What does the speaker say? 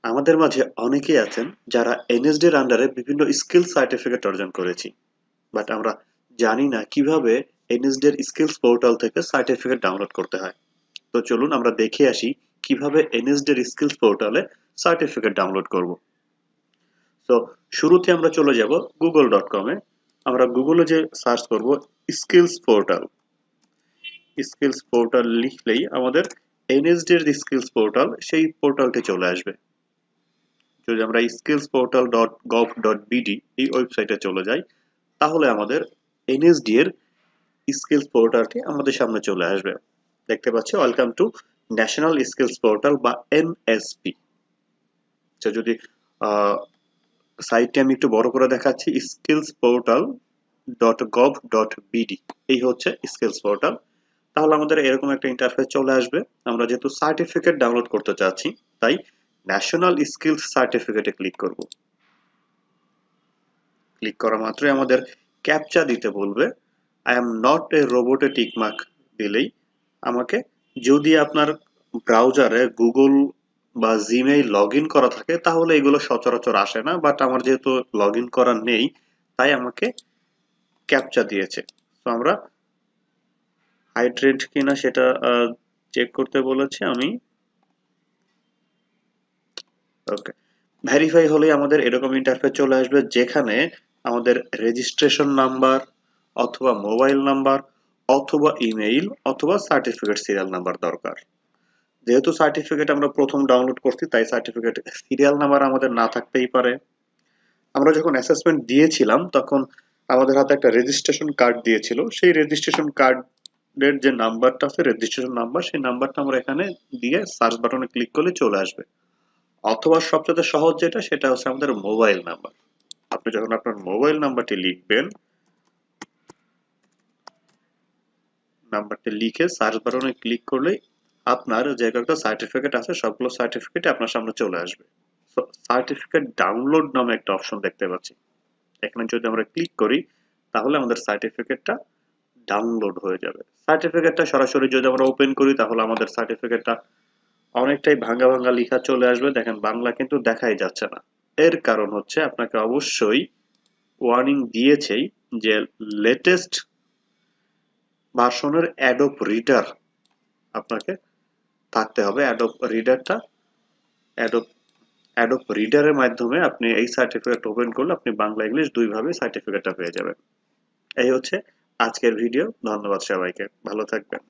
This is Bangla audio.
আমাদের মাঝে অনেকেই আছেন যারা এনএসডি এর আন্ডারে বিভিন্ন স্কিল সার্টিফিকেট অর্জন করেছি, বাট আমরা জানি না কিভাবে এনএসডি এর স্কিলস পোর্টাল থেকে সার্টিফিকেট ডাউনলোড করতে হয়। তো চলুন আমরা দেখে আসি কিভাবে এনএসডি এর স্কিলস পোর্টালে সার্টিফিকেট ডাউনলোড করব। তো শুরুতে আমরা চলে যাব google.com এ। আমরা গুগলে যে সার্চ করব স্কিলস পোর্টাল, স্কিলস পোর্টাল লিখলেই আমাদের এনএসডি এর স্কিলস পোর্টাল সেই পোর্টালটি চলে আসবে। যদি আমরা skillsportal.gov.bd এই ওয়েবসাইটে চলে যাই, তাহলে আমাদের এনএসডি এর স্কিলস পোর্টালটি আমাদের সামনে চলে আসবে। দেখতে পাচ্ছি welcome to national skills portal বা এনএসপি। যদি সাইটটি আমি একটু বড় করে দেখাচ্ছি, skillsportal.gov.bd এই হচ্ছে স্কিলস পোর্টাল। তাহলে আমাদের এরকম একটা ইন্টারফেস চলে আসবে। আমরা যেহেতু সার্টিফিকেট ডাউনলোড করতে চাচ্ছি, তাই ন্যাশনাল স্কিলস সার্টিফিকেটে ক্লিক করব। ক্লিক করা মাত্রই আমাদের ক্যাপচা দিতে বলবে। I am not a robot A tick mark দিলেই আমাকে, যদি আপনার ব্রাউজারে গুগল বা জিমেইল লগ ইন করা থাকে তাহলে এগুলো সচরাচর আসে না, বাট আমার যেহেতু লগ ইন করা নেই তাই আমাকে ক্যাপচা দিয়েছে। তো আমরা হাইড্রেট কিনা সেটা চেক করতে বলেছি আমি। ওকে, ভেরিফাই হলেই আমাদের এরকম ইন্টারফেস চলে আসবে, যেখানে আমাদের রেজিস্ট্রেশন নাম্বার অথবা মোবাইল নাম্বার অথবা ইমেইল অথবা সার্টিফিকেট সিরিয়াল নাম্বার দরকার। যেহেতু সার্টিফিকেট আমরা প্রথম ডাউনলোড করছি, তাই সার্টিফিকেট সিরিয়াল নাম্বার আমাদের না থাকতেই পারে। আমরা যখন অ্যাসেসমেন্ট দিয়েছিলাম তখন আমাদের হাতে একটা রেজিস্ট্রেশন কার্ড দিয়েছিল, সেই রেজিস্ট্রেশন কার্ডের যে নাম্বারটা আছে, রেজিস্ট্রেশন নাম্বার, সেই নাম্বারটা আমরা এখানে দিয়ে সার্চ বাটনে ক্লিক করলে চলে আসবে। অথবা সবচেয়ে সহজ যেটা, সেটা হচ্ছে আমাদের মোবাইল নাম্বার। আপনি যখন আপনার মোবাইল নাম্বারটি লিখবেন, নাম্বারটি লিখে সার্চ বাটনে ক্লিক করলেই আপনার যে কয়েকটা সার্টিফিকেট আছে সবগুলো সার্টিফিকেট আপনার সামনে চলে আসবে। সার্টিফিকেট ডাউনলোড নামে একটা অপশন দেখতে পাচ্ছি, এখানে যদি আমরা ক্লিক করি তাহলে আমাদের সার্টিফিকেটটা ডাউনলোড হয়ে যাবে। সার্টিফিকেটটা সরাসরি যদি আমরা ওপেন করি তাহলে আমাদের সার্টিফিকেটটা অনেকটাই ভাঙা ভাঙা লেখা চলে আসবে। দেখেন বাংলা কিন্তু দেখাই যাচ্ছে না। এর কারণ হচ্ছে আপনাকে অবশ্যই ওয়ার্নিং দিয়েছেই যে লেটেস্ট ভার্সনের অ্যাডোব রিডার আপনাকে থাকতে হবে। অ্যাডোব রিডারটা, অ্যাডোব অ্যাডোব রিডারের মাধ্যমে আপনি এই সার্টিফিকেট ওপেন করলে আপনি বাংলা ইংলিশ দুইভাবে সার্টিফিকেটটা পেয়ে যাবেন। এই হচ্ছে আজকের ভিডিও। ধন্যবাদ সবাইকে, ভালো থাকবেন।